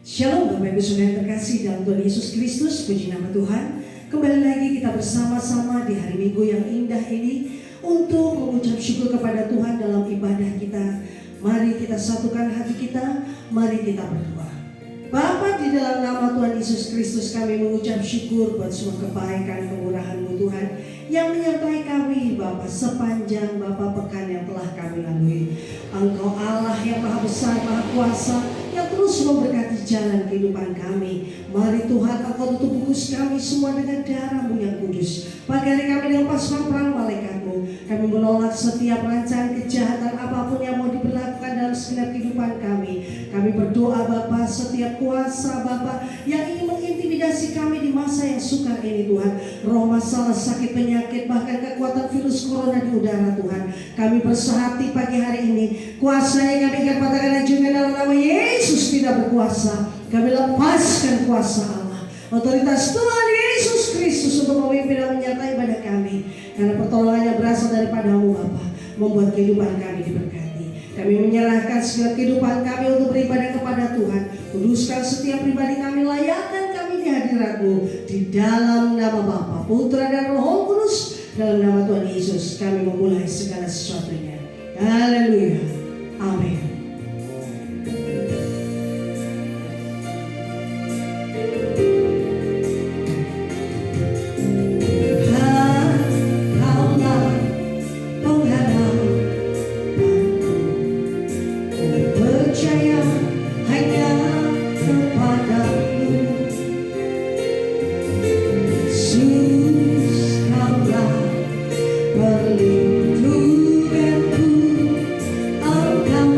Shalom Bapak Ibu Saudara yang terkasih dalam Tuhan Yesus Kristus, puji nama Tuhan. Kembali lagi kita bersama-sama di hari Minggu yang indah ini untuk mengucap syukur kepada Tuhan dalam ibadah kita. Mari kita satukan hati kita, mari kita berdoa. Bapa, di dalam nama Tuhan Yesus Kristus kami mengucap syukur buat semua kebaikan kemurahan-Mu Tuhan yang menyertai kami Bapa sepanjang Bapa pekan yang telah kami lalui. Engkau Allah yang Maha Besar, Maha Kuasa, yang terus memberkati jalan kehidupan kami. Mari Tuhan, Engkau tutup bungkus kami semua dengan darah-Mu yang kudus. Pagi hari kami dengan pasukan perang malaikat-Mu, kami menolak setiap rancangan kejahatan apapun yang mau diberlakukan dalam segenap kehidupan kami. Kami berdoa Bapa, setiap kuasa Bapa yang ingin mengintimidasi kami di masa yang sukar ini Tuhan, roh masalah, sakit, penyakit, bahkan kekuatan virus corona di udara Tuhan, kami bersehati pagi hari ini. Kuasa yang kami ikat patahkan juga dalam nama Yesus tidak berkuasa. Kami lepaskan kuasa Allah, otoritas Tuhan Yesus Kristus untuk memimpin dan menyertai ibadah kami. Karena pertolongannya berasal daripada-Mu Bapa, membuat kehidupan kami diberkati. Kami menyerahkan segala kehidupan kami untuk beribadah kepada Tuhan. Kuduskan setiap pribadi kami, layakkan kami di hadirat-Mu. Di dalam nama Bapa, Putra dan Roh Kudus, dalam nama Tuhan Yesus kami memulai segala sesuatunya. Haleluya. Amin. Perlindunganku, Engkau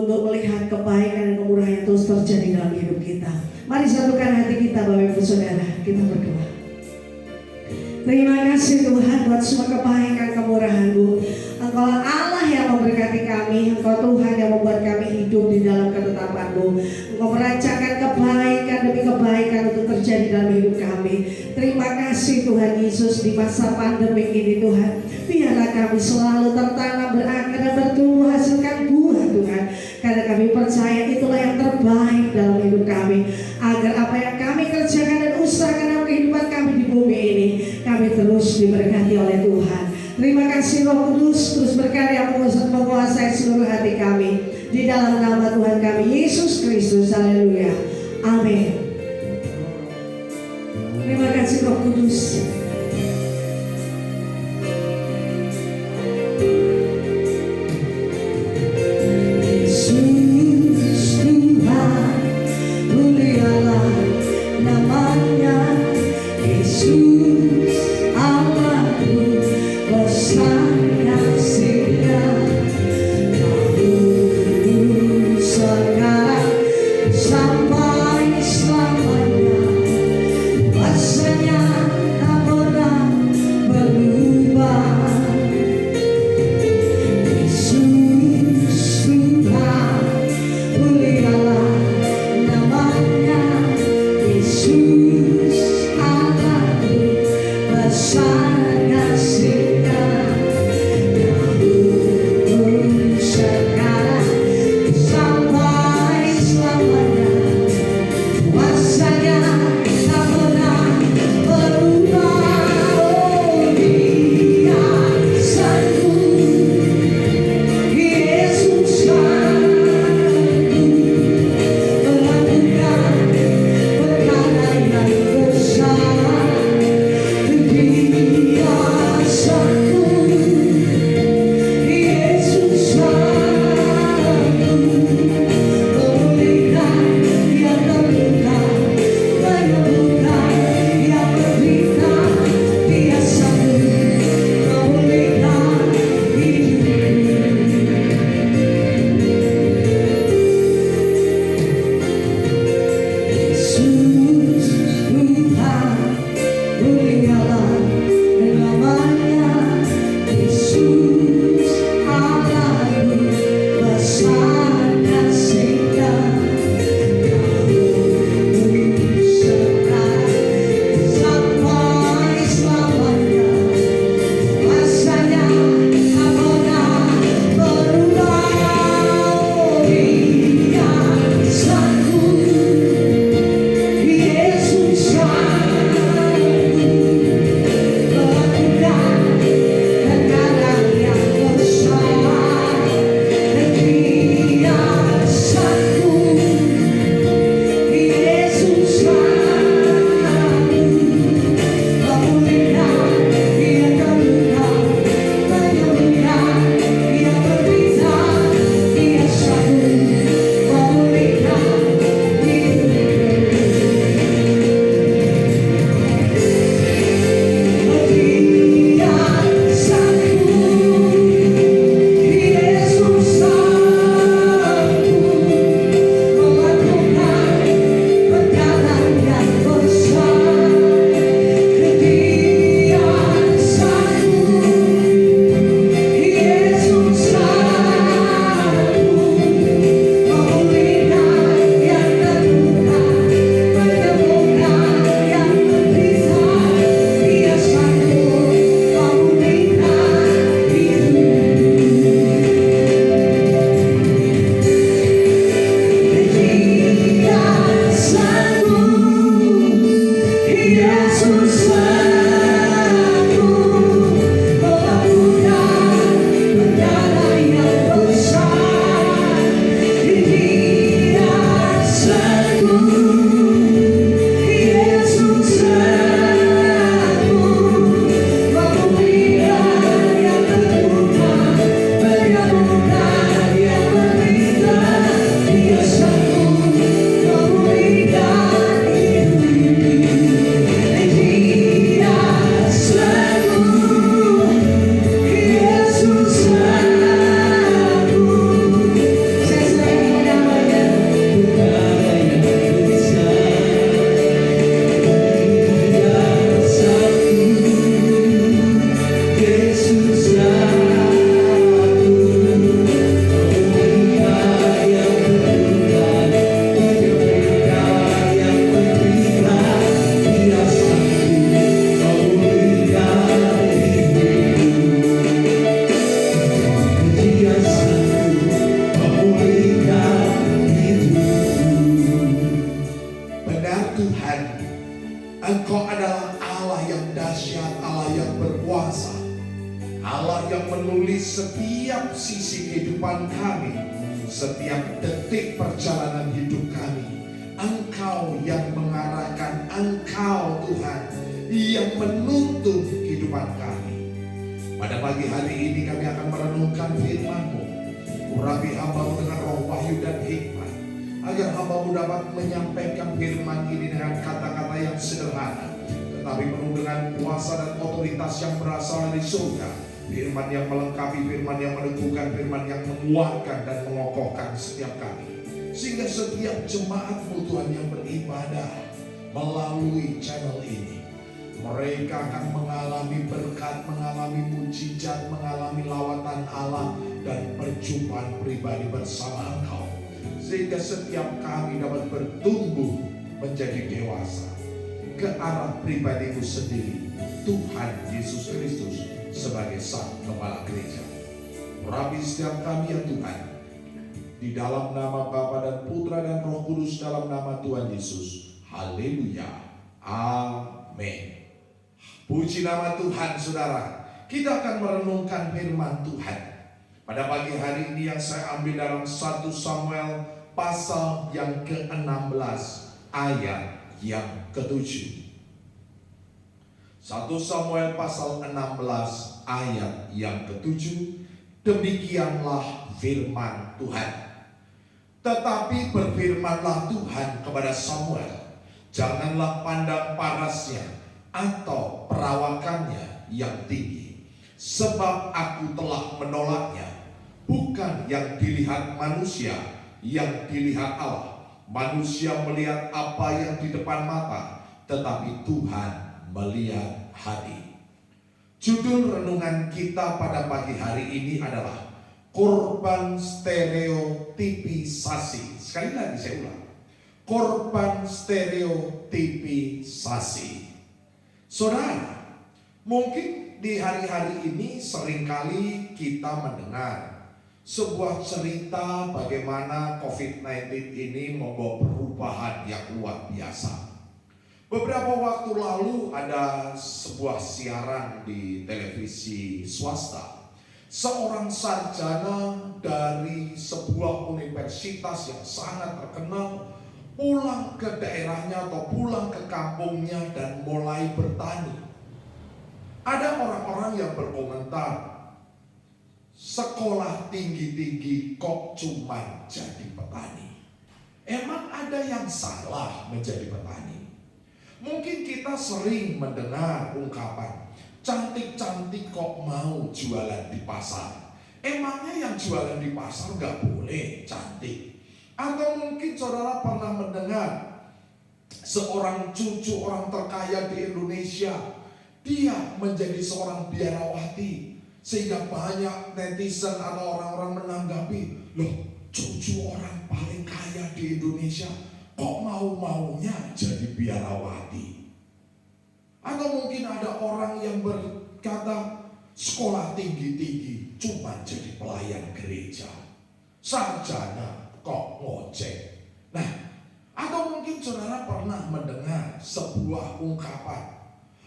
untuk melihat kebaikan dan kemurahan yang terus terjadi dalam hidup kita. Mari satukan hati kita Bapak Ibu Saudara, kita berdoa. Terima kasih Tuhan buat semua kebaikan kemurahan-Mu. Engkau Allah yang memberkati kami, Engkau Tuhan yang membuat kami hidup di dalam ketetapan-Mu. Engkau merancangkan kebaikan demi kebaikan untuk terjadi dalam hidup kami. Terima kasih Tuhan Yesus, di masa pandemi ini Tuhan, biarlah kami selalu tertanam, berakar dan bertumbuh, hasilkan buah Tuhan. Karena kami percaya itulah yang terbaik dalam hidup kami, agar apa yang kami kerjakan dan usahakan dalam kehidupan kami di bumi ini, kami terus diberkati oleh Tuhan. Terima kasih Roh Kudus, terus berkarya menguasai seluruh hati kami, di dalam nama Tuhan kami Yesus Kristus. Haleluya, amin. Terima kasih Roh Kudus. Sampai selamanya, bahasanya tak Engkau adalah Allah yang dahsyat, Allah yang berkuasa, Allah yang menulis setiap sisi kehidupan kami, setiap detik perjalanan hidup kami. Engkau yang mengarahkan, Engkau Tuhan yang menuntun kehidupan kami. Pada pagi hari ini kami akan merenungkan firman-Mu. Urapi hamba-Mu dengan roh wahyu dan hikmat, agar hamba-Mu dapat menyampaikan firman ini dengan kata-kata yang sederhana, tetapi penuh dengan kuasa dan otoritas yang berasal dari surga. Firman yang melengkapi, firman yang meneguhkan, firman yang menguatkan dan mengokohkan setiap kami. Sehingga setiap jemaat-Mu Tuhan yang beribadah melalui channel ini, mereka akan mengalami berkat, mengalami mujizat, mengalami lawatan Allah dan perjumpaan pribadi bersama Engkau. Sehingga setiap kami dapat bertumbuh menjadi dewasa ke arah pribadi-Mu sendiri, Tuhan Yesus Kristus sebagai Sang Kepala Gereja. Urapi setiap kami ya Tuhan, di dalam nama Bapa dan Putra dan Roh Kudus, dalam nama Tuhan Yesus. Haleluya. Amin. Puji nama Tuhan, saudara. Kita akan merenungkan firman Tuhan pada pagi hari ini yang saya ambil dalam 1 Samuel pasal yang ke-16 ayat yang ke-7. 1 Samuel pasal 16 ayat yang ke-7. Demikianlah firman Tuhan. Tetapi berfirmanlah Tuhan kepada Samuel, janganlah pandang parasnya atau perawakannya yang tinggi, sebab aku telah menolaknya. Bukan yang dilihat manusia, yang dilihat Allah. Manusia melihat apa yang di depan mata, tetapi Tuhan melihat hati. Judul renungan kita pada pagi hari ini adalah korban stereotipisasi. Sekali lagi saya ulang, korban stereotipisasi. Saudara, mungkin di hari-hari ini seringkali kita mendengar sebuah cerita bagaimana COVID-19 ini membawa perubahan yang luar biasa. Beberapa waktu lalu ada sebuah siaran di televisi swasta. Seorang sarjana dari sebuah universitas yang sangat terkenal pulang ke daerahnya atau pulang ke kampungnya dan mulai bertani. Ada orang-orang yang berkomentar, sekolah tinggi-tinggi kok cuma jadi petani. Emang ada yang salah menjadi petani? Mungkin kita sering mendengar ungkapan, cantik-cantik kok mau jualan di pasar. Emangnya yang jualan di pasar gak boleh cantik? Atau mungkin saudara pernah mendengar seorang cucu orang terkaya di Indonesia, dia menjadi seorang biarawati, sehingga banyak netizen atau orang-orang menanggapi, loh cucu orang paling kaya di Indonesia kok mau-maunya jadi biarawati? Atau mungkin ada orang yang berkata, sekolah tinggi-tinggi cuma jadi pelayan gereja, sarjana kok ngojek. Nah, atau mungkin saudara pernah mendengar sebuah ungkapan,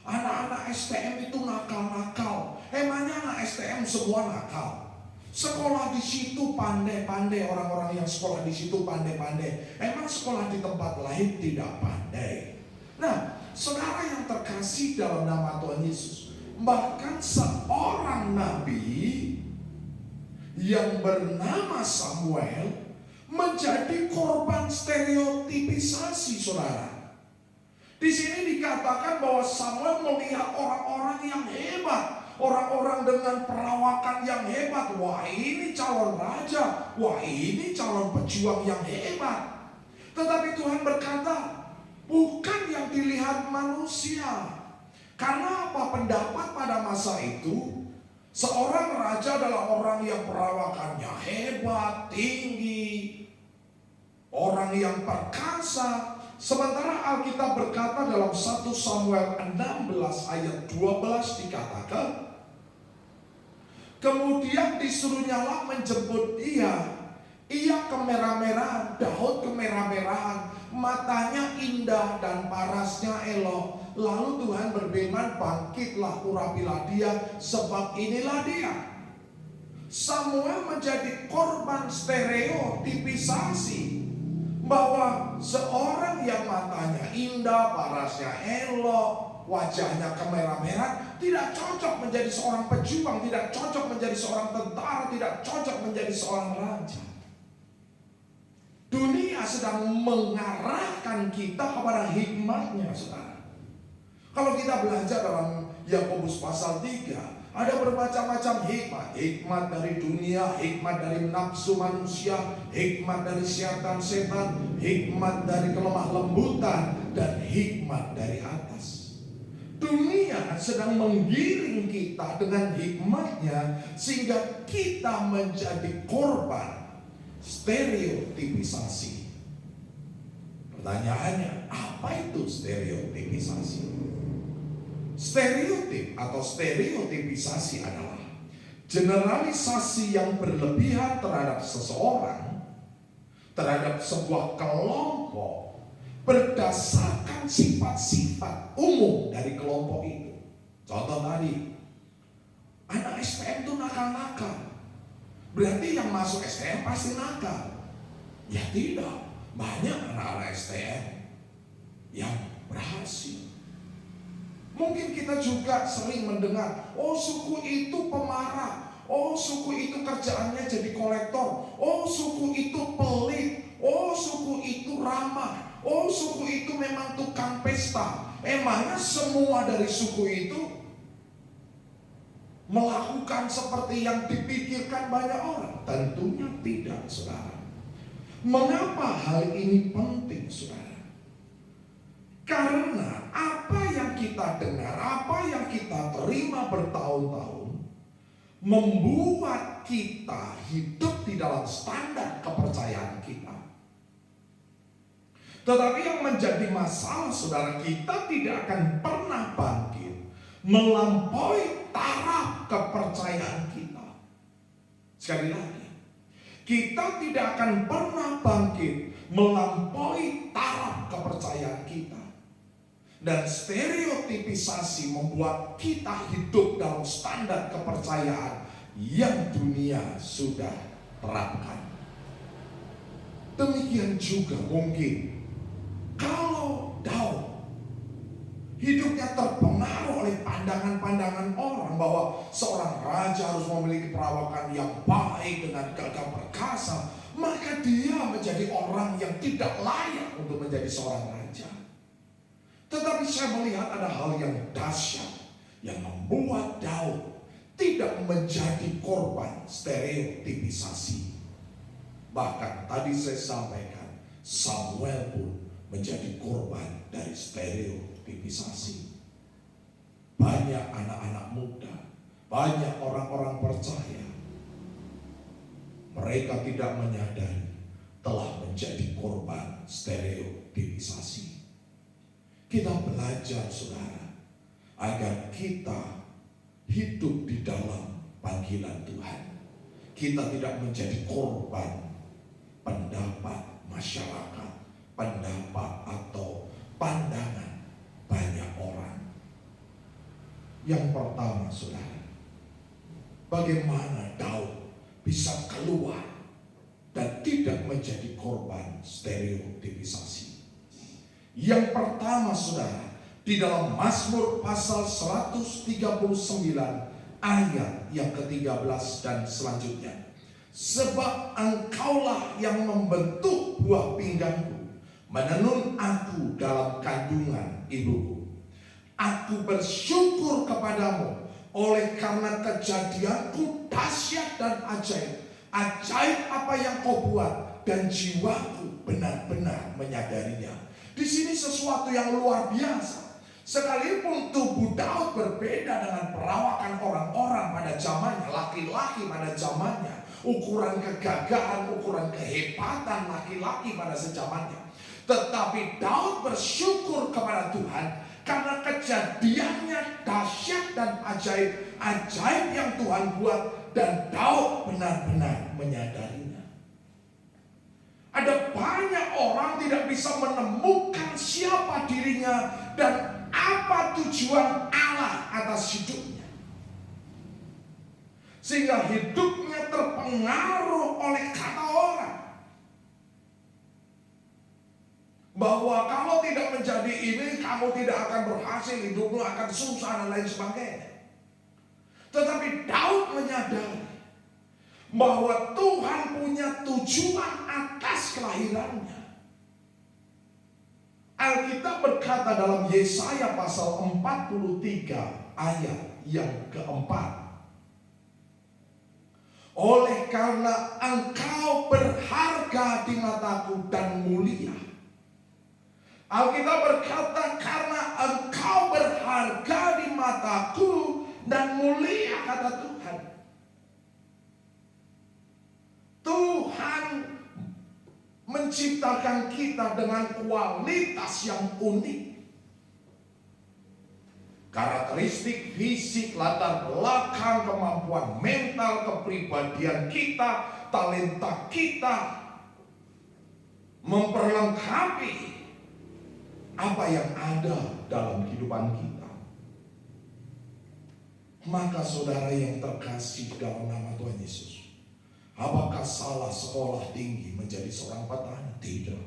anak-anak STM itu nakal-nakal. Emangnya anak STM semua nakal? Sekolah di situ pandai-pandai, orang-orang yang sekolah di situ pandai-pandai. Emang sekolah di tempat lain tidak pandai? Nah, saudara yang terkasih dalam nama Tuhan Yesus, bahkan seorang nabi yang bernama Samuel menjadi korban stereotipisasi, saudara. Di sini dikatakan bahwa Samuel melihat orang-orang yang hebat, orang-orang dengan perawakan yang hebat. Wah, ini calon raja, wah ini calon pejuang yang hebat. Tetapi Tuhan berkata, bukan yang dilihat manusia. Karena apa? Pendapat pada masa itu, seorang raja adalah orang yang perawakannya hebat, tinggi, orang yang perkasa. Sementara Alkitab berkata dalam 1 Samuel 16 ayat 12 dikatakan, kemudian disuruhnyalah menjemput dia. Ia kemerah-merahan, Daud kemerah-merahan, matanya indah dan parasnya elok. Lalu Tuhan berfirman, bangkitlah, urapilah dia, sebab inilah dia. Samuel menjadi korban stereotipisasi bahwa seorang yang matanya indah, parasnya elok, wajahnya kemerah-merah, tidak cocok menjadi seorang pejuang, tidak cocok menjadi seorang tentara, tidak cocok menjadi seorang raja. Dunia sedang mengarahkan kita kepada hikmatnya, saudara. Kalau kita belajar dalam Yakobus pasal 3, ada bermacam-macam hikmat. Hikmat dari dunia, hikmat dari nafsu manusia, hikmat dari setan-setan, hikmat dari kelemah lembutan, dan hikmat dari atas. Dunia sedang menggiring kita dengan hikmatnya, sehingga kita menjadi korban stereotipisasi. Pertanyaannya, apa itu stereotipisasi? Stereotip atau stereotipisasi adalah generalisasi yang berlebihan terhadap seseorang, terhadap sebuah kelompok, berdasarkan sifat-sifat umum dari kelompok itu. Contoh tadi, anak STM itu nakal-nakal, berarti yang masuk STM pasti nakal. Ya tidak, banyak anak-anak STM yang berhasil. Mungkin kita juga sering mendengar, oh suku itu pemarah, oh suku itu kerjaannya jadi kolektor, oh suku itu pelit, oh suku itu ramah, oh suku itu memang tukang pesta. Emangnya semua dari suku itu melakukan seperti yang dipikirkan banyak orang? Tentunya tidak, saudara. Mengapa hal ini penting, saudara? Karena apa yang kita dengar, apa yang kita terima bertahun-tahun, membuat kita hidup di dalam standar kepercayaan kita. Tetapi yang menjadi masalah, saudara, kita tidak akan pernah bangkit melampaui taraf kepercayaan kita. Sekali lagi, kita tidak akan pernah bangkit melampaui taraf kepercayaan kita. Dan stereotipisasi membuat kita hidup dalam standar kepercayaan yang dunia sudah terapkan. Demikian juga mungkin kalau Daud hidupnya terpengaruh oleh pandangan-pandangan orang bahwa seorang raja harus memiliki perawakan yang baik dengan gagah perkasa, maka dia menjadi orang yang tidak layak untuk menjadi seorang raja. Tetapi saya melihat ada hal yang dahsyat yang membuat Daud tidak menjadi korban stereotipisasi. Bahkan tadi saya sampaikan, Samuel pun menjadi korban dari stereotipisasi. Banyak anak-anak muda, banyak orang-orang percaya, mereka tidak menyadari telah menjadi korban stereotipisasi. Kita belajar, saudara, agar kita hidup di dalam panggilan Tuhan. Kita tidak menjadi korban pendapat masyarakat, pendapat atau pandangan banyak orang. Yang pertama, saudara, bagaimana Daud bisa keluar dan tidak menjadi korban stereotipisasi? Yang pertama, saudara, di dalam Mazmur pasal 139 ayat yang ke-13 dan selanjutnya. Sebab engkaulah yang membentuk buah pinggangku, menenun aku dalam kandungan ibuku. Aku bersyukur kepadamu oleh karena kejadianku dahsyat dan ajaib. Ajaib apa yang kau buat, dan jiwaku benar-benar menyadarinya. Di sini sesuatu yang luar biasa. Sekalipun tubuh Daud berbeda dengan perawakan orang-orang pada zamannya, laki-laki pada zamannya, ukuran kegagahan, ukuran kehebatan laki-laki pada sejamannya, tetapi Daud bersyukur kepada Tuhan karena kejadiannya dahsyat dan ajaib, ajaib yang Tuhan buat, dan Daud benar-benar menyadarinya. Ada banyak orang tidak bisa menemukan siapa dirinya dan apa tujuan Allah atas hidupnya. Sehingga hidupnya terpengaruh oleh kata orang. Bahwa kalau tidak menjadi ini, kamu tidak akan berhasil, hidupmu akan susah dan lain sebagainya. Tetapi Daud menyadari bahwa Tuhan punya tujuan atas kelahirannya. Alkitab berkata dalam Yesaya pasal 43 ayat yang keempat, oleh karena engkau berharga di mataku dan mulia. Alkitab berkata karena engkau berharga di mataku dan mulia, kata Tuhan. Tuhan menciptakan kita dengan kualitas yang unik. Karakteristik fisik, latar belakang, kemampuan mental, kepribadian kita, talenta kita memperlengkapi apa yang ada dalam kehidupan kita. Maka saudara yang terkasih dalam nama Tuhan Yesus, apakah salah sekolah tinggi menjadi seorang petani? Tidak.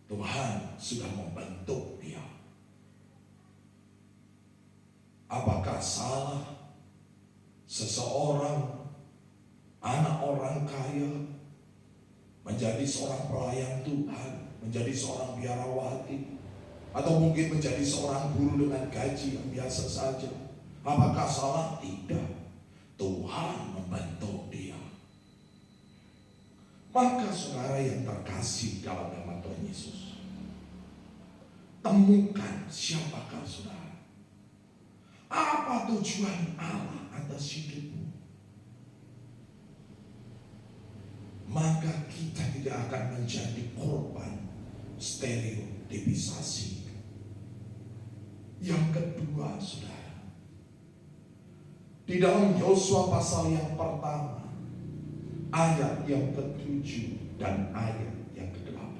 Tuhan sudah membentuk dia. Apakah salah seseorang, anak orang kaya, menjadi seorang pelayan Tuhan, menjadi seorang biarawati, atau mungkin menjadi seorang guru dengan gaji yang biasa saja? Apakah salah? Tidak. Tuhan membentuk dia. Maka saudara yang terkasih dalam nama Tuhan Yesus, temukan siapakah saudara. Apa tujuan Allah atas hidupmu? Maka kita tidak akan menjadi korban stereotipisasi. Yang kedua saudara, di dalam Yosua pasal yang pertama, ayat yang ke-7 dan ayat yang ke-8.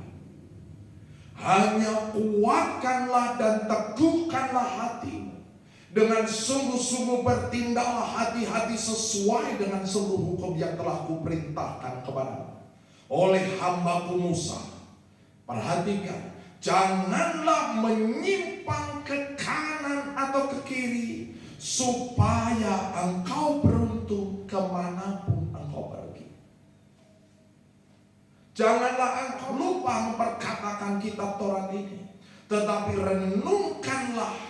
Hanya kuatkanlah dan teguhkanlah hatimu. Dengan sungguh-sungguh bertindaklah hati-hati sesuai dengan seluruh hukum yang telah kuperintahkan kepadamu oleh hambaku Musa. Perhatikan, janganlah menyimpang ke kanan atau ke kiri, supaya engkau beruntung kemanapun engkau pergi. Janganlah engkau lupa memperkatakan kitab Taurat ini, tetapi renungkanlah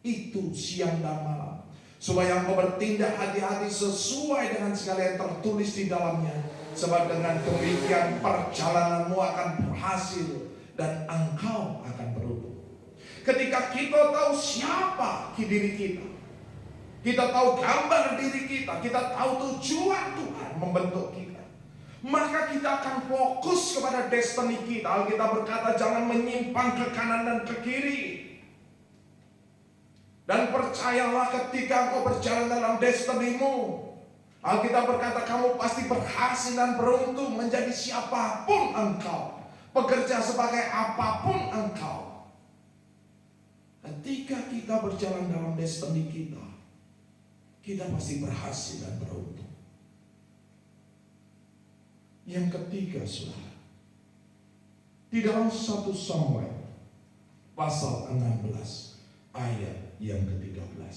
itu siang dan malam, supaya engkau bertindak hati-hati sesuai dengan segala yang tertulis di dalamnya. Sebab dengan demikian perjalananmu akan berhasil dan engkau akan beruntung. Ketika kita tahu siapa diri kita, kita tahu gambar diri kita, kita tahu tujuan Tuhan membentuk kita, maka kita akan fokus kepada destiny kita. Alkitab berkata jangan menyimpang ke kanan dan ke kiri. Dan percayalah ketika engkau berjalan dalam destinimu, Alkitab berkata kamu pasti berhasil dan beruntung menjadi siapapun engkau, bekerja sebagai apapun engkau. Ketika kita berjalan dalam destiny kita, kita pasti berhasil dan beruntung. Yang ketiga saudara, di dalam 1 Samuel pasal 16 ayat yang ke-13.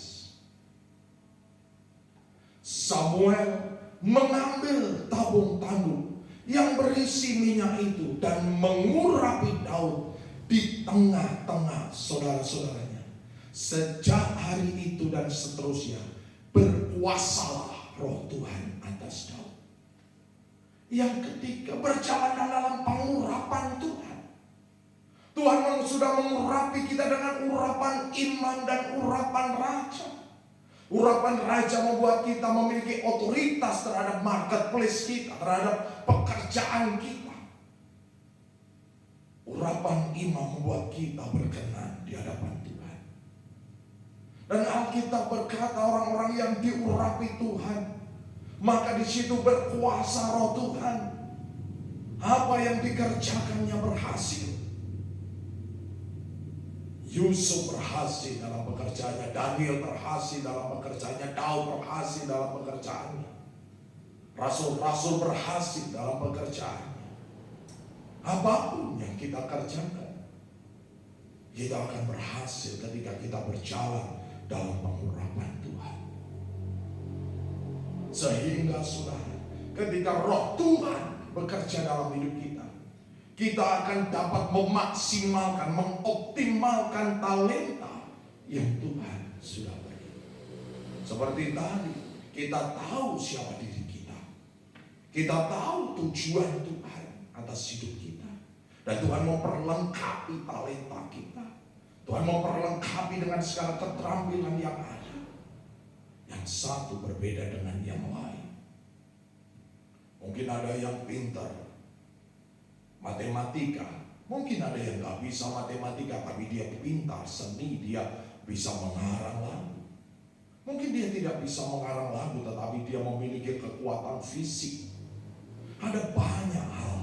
Samuel mengambil tabung tanduk yang berisi minyak itu dan mengurapi Daud di tengah-tengah saudara-saudaranya. Sejak hari itu dan seterusnya berkuasalah roh Tuhan atas Daud. Yang ketiga, berjalan dalam pengurapan Tuhan. Tuhan sudah mengurapi kita dengan urapan iman dan urapan raja. Urapan raja membuat kita memiliki otoritas terhadap marketplace kita, terhadap pekerjaan kita. Urapan iman membuat kita berkenan di hadapan Tuhan. Dan Alkitab berkata orang-orang yang diurapi Tuhan, maka di situ berkuasa roh Tuhan. Apa yang dikerjakannya berhasil. Yusuf berhasil dalam pekerjaannya, Daniel berhasil dalam pekerjaannya, Daud berhasil dalam pekerjaannya, rasul-rasul berhasil dalam pekerjaannya. Apapun yang kita kerjakan, kita akan berhasil ketika kita berjalan dalam pengurapan Tuhan. Sehingga saudara, ketika roh Tuhan bekerja dalam hidup kita, kita akan dapat memaksimalkan, mengoptimalkan talenta yang Tuhan sudah beri. Seperti tadi, kita tahu siapa diri kita. Kita tahu tujuan Tuhan atas hidup kita. Dan Tuhan memperlengkapi talenta kita. Tuhan memperlengkapi dengan segala keterampilan yang ada. Yang satu berbeda dengan yang lain. Mungkin ada yang pintar matematika, mungkin ada yang gak bisa matematika tapi dia pintar seni, dia bisa mengarang lagu. Mungkin dia tidak bisa mengarang lagu tetapi dia memiliki kekuatan fisik. Ada banyak hal.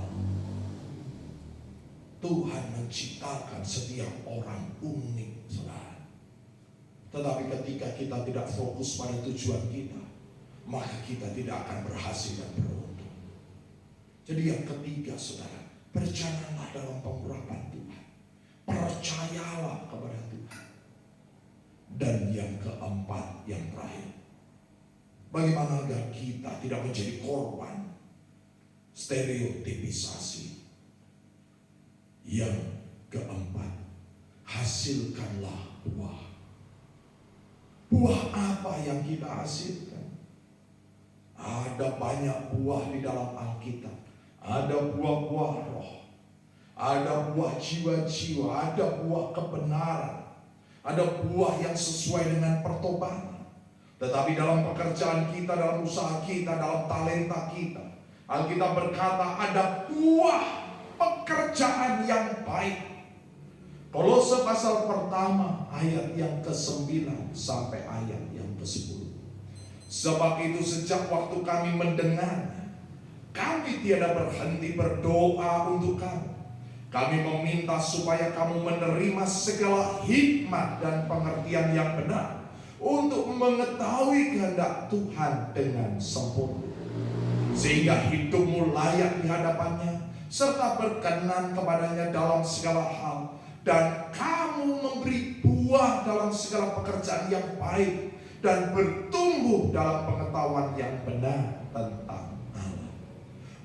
Tuhan menciptakan setiap orang unik, saudara. Tetapi ketika kita tidak fokus pada tujuan kita, maka kita tidak akan berhasil dan beruntung. Jadi yang ketiga, saudara, berjalanlah dalam pengurapan Tuhan. Percayalah kepada Tuhan. Dan yang keempat, yang terakhir, bagaimana agar kita tidak menjadi korban stereotipisasi. Yang keempat, hasilkanlah buah. Buah apa yang kita hasilkan? Ada banyak buah di dalam Alkitab. Ada buah-buah roh, ada buah jiwa-jiwa, ada buah kebenaran, ada buah yang sesuai dengan pertobatan. Tetapi dalam pekerjaan kita, dalam usaha kita, dalam talenta kita, Alkitab berkata ada buah pekerjaan yang baik. Kolose pasal pertama ayat yang ke-9 sampai ayat yang ke-10. Sebab itu sejak waktu kami mendengarnya, kami tiada berhenti berdoa untuk kamu. Kami meminta supaya kamu menerima segala hikmat dan pengertian yang benar untuk mengetahui kehendak Tuhan dengan sempurna. Sehingga hidupmu layak di hadapannya, serta berkenan kepadanya dalam segala hal. Dan kamu memberi buah dalam segala pekerjaan yang baik, dan bertumbuh dalam pengetahuan yang benar tentang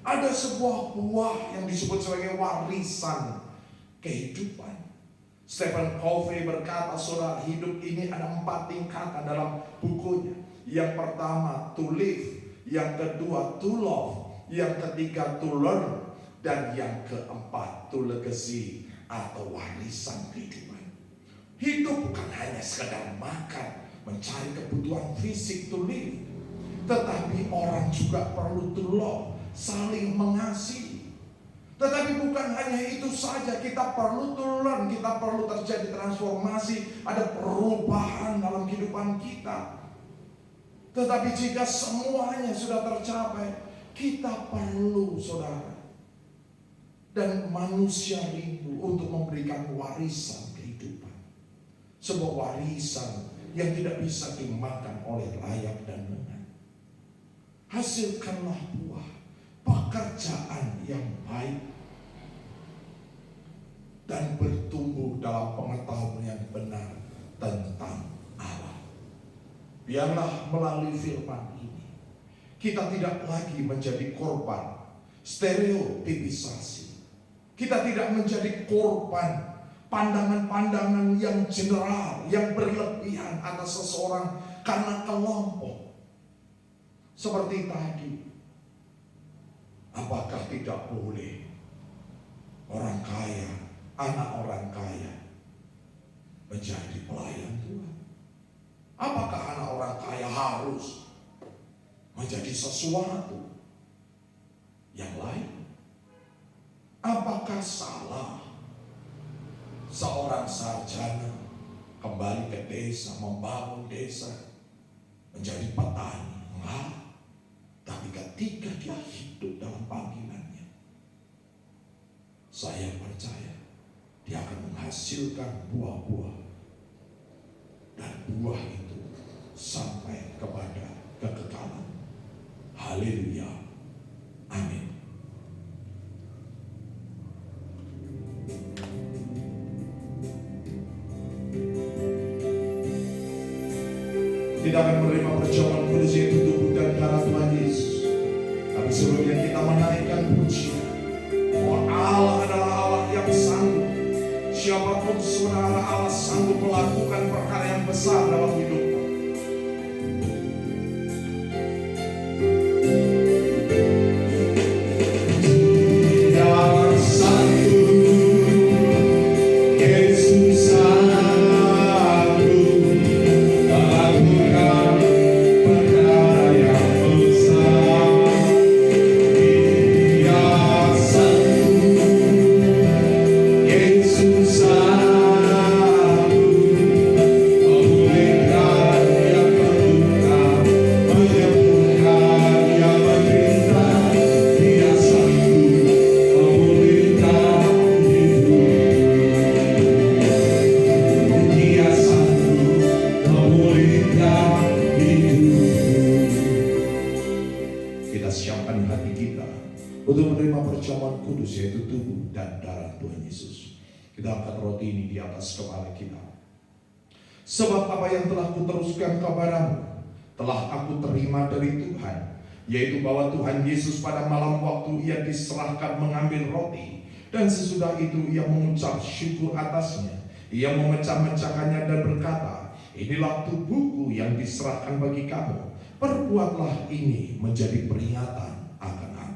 ada sebuah buah yang disebut sebagai warisan kehidupan. Stephen Covey berkata, saudara, hidup ini ada 4 tingkatan dalam bukunya. Yang pertama, to live. Yang kedua, to love. Yang ketiga, to learn. Dan yang keempat, to legacy atau warisan kehidupan. Hidup bukan hanya sekedar makan, mencari kebutuhan fisik to live. Tetapi orang juga perlu to love, saling mengasihi. Tetapi bukan hanya itu saja, kita perlu to learn, kita perlu terjadi transformasi, ada perubahan dalam kehidupan kita. Tetapi jika semuanya sudah tercapai, kita perlu, saudara, dan manusia rindu untuk memberikan warisan kehidupan. Sebuah warisan yang tidak bisa dimakan oleh rayap dan lengan. Hasilkanlah buah pekerjaan yang baik dan bertumbuh dalam pengetahuan yang benar tentang Allah. Biarlah melalui firman ini kita tidak lagi menjadi korban stereotipisasi. Kita tidak menjadi korban pandangan-pandangan yang general, yang berlebihan atas seseorang karena kelompok. Seperti tadi, apakah tidak boleh orang kaya, anak orang kaya menjadi pelayan Tuhan? Apakah anak orang kaya harus menjadi sesuatu yang lain? Apakah salah seorang sarjana kembali ke desa, membangun desa, menjadi petani? Enggak. Tapi ketika dia hidup dalam panggilannya, saya percaya dia akan menghasilkan buah-buah, dan buah itu sampai kepada kekekalan. Haleluya. Amin. Kita akan menerima perjamuan kudus yaitu tubuh dan darah Tuhan Yesus. Tapi sebelumnya kita menaikkan pujian bahwa Allah adalah Allah yang sanggup. Siapapun saudara, Allah sanggup melakukan perkara yang besar dalam hidupmu. Untuk menerima perjamuan kudus yaitu tubuh dan darah Tuhan Yesus. Kita angkat roti ini di atas kepala kita. Sebab apa yang telah kuteruskan kepadamu telah aku terima dari Tuhan, yaitu bahwa Tuhan Yesus pada malam waktu ia diserahkan mengambil roti, dan sesudah itu ia mengucap syukur atasnya. Ia memecah-mecahkannya dan berkata, inilah tubuhku yang diserahkan bagi kamu. Perbuatlah ini menjadi peringatan akan aku.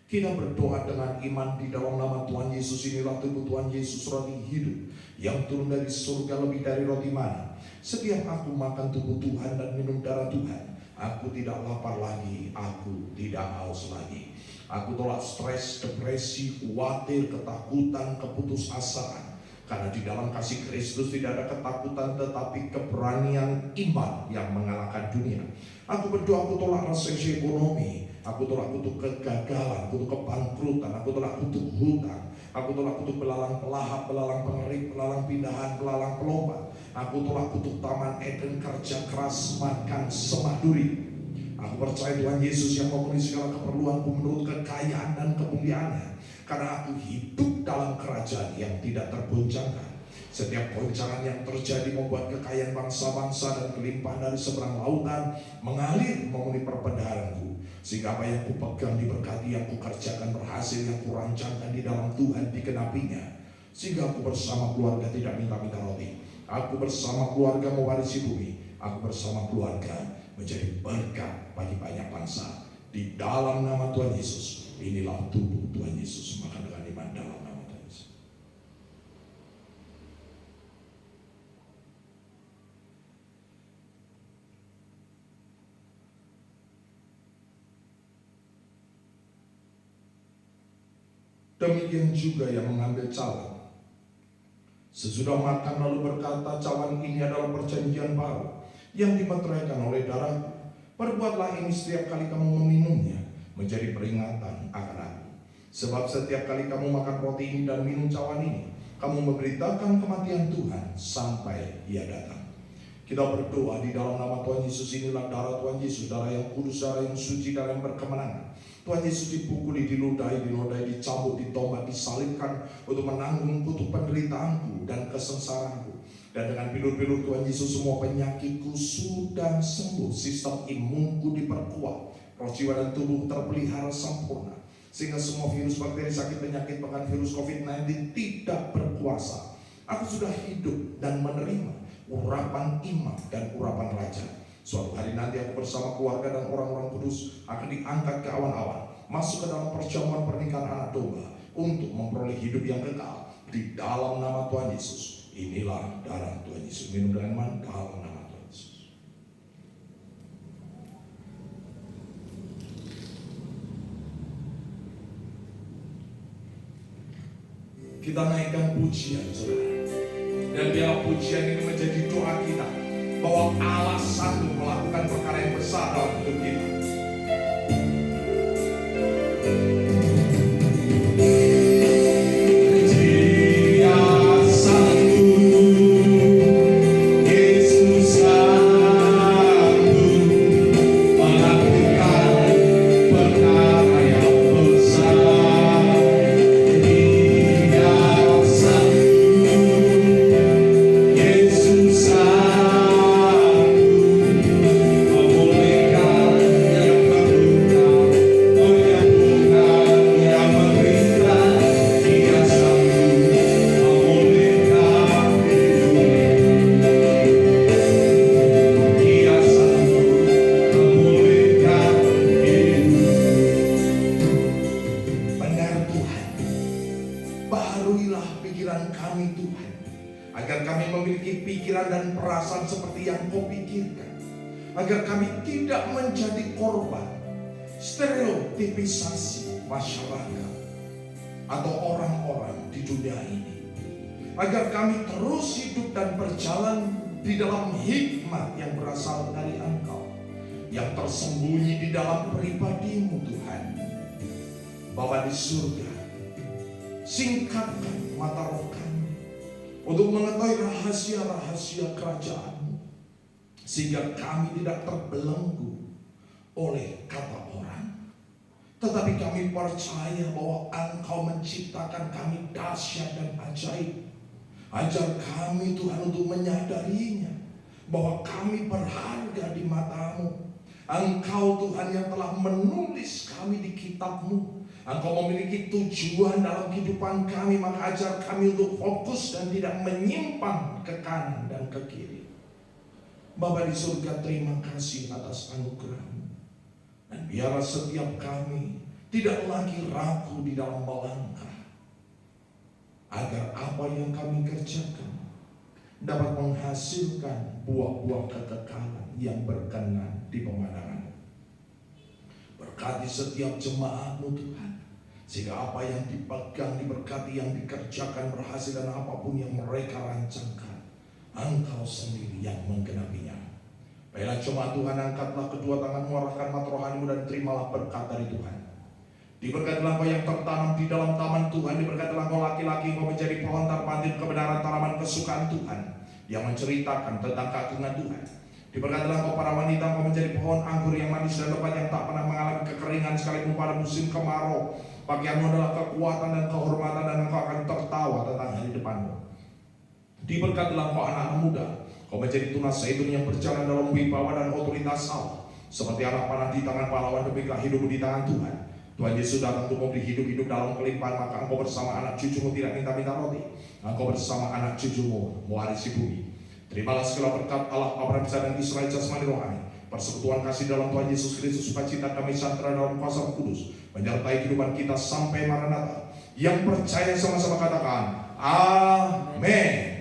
Kita berdoa dengan iman di dalam nama Tuhan Yesus. Inilah tubuh Tuhan Yesus, roti hidup yang turun dari surga lebih dari roti mana. Setiap aku makan tubuh Tuhan dan minum darah Tuhan, aku tidak lapar lagi, aku tidak haus lagi. Aku tolak stres, depresi, khawatir, ketakutan, keputusasaan. Karena di dalam kasih Kristus tidak ada ketakutan, tetapi keberanian iman yang mengalahkan dunia. Aku berdoa, aku tolak resesi ekonomi, aku tolak kutuk kegagalan, kutuk kebangkrutan, aku tolak kutuk hutang, aku tolak kutuk belalang pelahap, belalang pengerik, belalang pindahan, belalang pelompat. Aku tolak kutuk taman Eden, kerja keras, makan semah duri. Aku percaya Tuhan Yesus yang memenuhi segala keperluanku menurut kekayaan dan kemuliaannya. Karena aku hidup dalam kerajaan yang tidak tergoncangkan. Setiap goncangan yang terjadi membuat kekayaan bangsa-bangsa dan kelimpahan dari seberang lautan mengalir memenuhi perbendaharanku. Sehingga apa yang kupegang diberkati, yang kukerjakan berhasil, yang kurancangkan di dalam Tuhan dikenapinya. Sehingga aku bersama keluarga tidak minta-minta roti. Aku bersama keluarga mewarisi bumi. Aku bersama keluarga menjadi berkat bagi banyak bangsa. Di dalam nama Tuhan Yesus. Inilah tubuh Tuhan Yesus. Makan dengan iman dalam nama Tuhan Yesus. Demikian juga yang mengambil cawan. Sesudah makan lalu berkata, cawan ini adalah perjanjian baru yang dimeteraikan oleh darahku. Perbuatlah ini setiap kali kamu meminumnya menjadi peringatan akan aku. Sebab setiap kali kamu makan roti ini dan minum cawan ini, kamu memberitakan kematian Tuhan sampai ia datang. Kita berdoa di dalam nama Tuhan Yesus. Inilah darah Tuhan Yesus, darah yang kudus, darah yang suci, darah yang berkemenangan. Tuhan Yesus dipukuli, dinodai, dicambuk, ditombak, disalibkan untuk menanggung kutuk penderitaanku dan kesengsaraanku. Dan dengan bilur-bilur Tuhan Yesus semua penyakitku sudah sembuh. Sistem imunku diperkuat, roh jiwa dan tubuh terpelihara sempurna. Sehingga semua virus, bakteri, sakit, penyakit, bahkan virus COVID-19 tidak berkuasa. Aku sudah hidup dan menerima urapan imam dan urapan raja. Suatu hari nanti aku bersama keluarga dan orang-orang kudus akan diangkat ke awan-awan, masuk ke dalam perjamuan pernikahan anak domba untuk memperoleh hidup yang kekal di dalam nama Tuhan Yesus. Inilah darah Tuhan Yesus. Minum dengan iman dalam nama Tuhan Yesus. Kita naikkan pujian, saudara. Dan biar pujian ini menjadi doa kita, bahwa Allah sanggup melakukan perkara yang besar dalam hidup kita. memiliki pikiran dan perasaan seperti yang Kau pikirkan, agar kami tidak menjadi korban stereotipisasi masyarakat atau orang-orang di dunia ini, agar kami terus hidup dan berjalan di dalam hikmat yang berasal dari Engkau, yang tersembunyi di dalam pribadi-Mu Tuhan. Bapa di surga, singkapkan mata roh kami untuk mengetahui rahasia-rahasia kerajaan-Mu, sehingga kami tidak terbelenggu oleh kata orang, tetapi kami percaya bahwa Engkau menciptakan kami dahsyat dan ajaib. Ajar kami Tuhan untuk menyadarinya, bahwa kami berharga di mata-Mu. Engkau Tuhan yang telah menulis kami di kitab-Mu. Engkau memiliki tujuan dalam kehidupan kami, maka ajar kami untuk fokus dan tidak menyimpang ke kanan dan ke kiri. Bapa di surga, terima kasih atas anugerah-Mu. Dan biarlah setiap kami tidak lagi ragu di dalam melangkah, agar apa yang kami kerjakan dapat menghasilkan buah-buah kekekalan yang berkenan di pemandangan. Berkati setiap jemaat-Mu Tuhan, sehingga apa yang dipegang diberkati, yang dikerjakan berhasil, dan apapun yang mereka rancangkan, Engkau sendiri yang menggenapinya. Baiklah jemaat Tuhan, angkatlah kedua tanganmu, arahkan mata rohanimu, dan terimalah berkat dari Tuhan. Diberkatilah kau yang tertanam di dalam taman Tuhan. Diberkatilah kau laki-laki, kau menjadi pohon terpantin kebenaran, tanaman kesukaan Tuhan yang menceritakan tentang keagungan Tuhan. Diberkatilah kau para wanita, kau menjadi pohon anggur yang manis dan lebat, yang tak pernah mengalami kekeringan sekalipun pada musim kemarau. Pakaianmu adalah kekuatan dan kehormatan, dan engkau akan tertawa tentang hari depanmu. Diberkatilah kau anak-anak muda, kau menjadi tunas zaitun yang berjalan dalam wibawa dan otoritas Allah. Seperti anak panah di tangan pahlawan, demikianlah hidupmu di tangan Tuhan. Tuhan Yesus datang untuk memberi hidup-hidup dalam kelimpahan, maka engkau bersama anak cucumu tidak minta-minta roti. Engkau bersama anak cucumu mewarisi bumi. Terimalah segala berkat Allah, Abraham, Ishak, dan Israel jasmani rohani. Persekutuan kasih dalam Tuhan Yesus Kristus, sukacita damai sejahtera dalam kuasa Roh Kudus menyertai kehidupan kita sampai Maranatha. Yang percaya sama-sama katakan amin.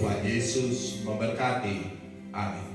Tuhan Yesus memberkati. Amin.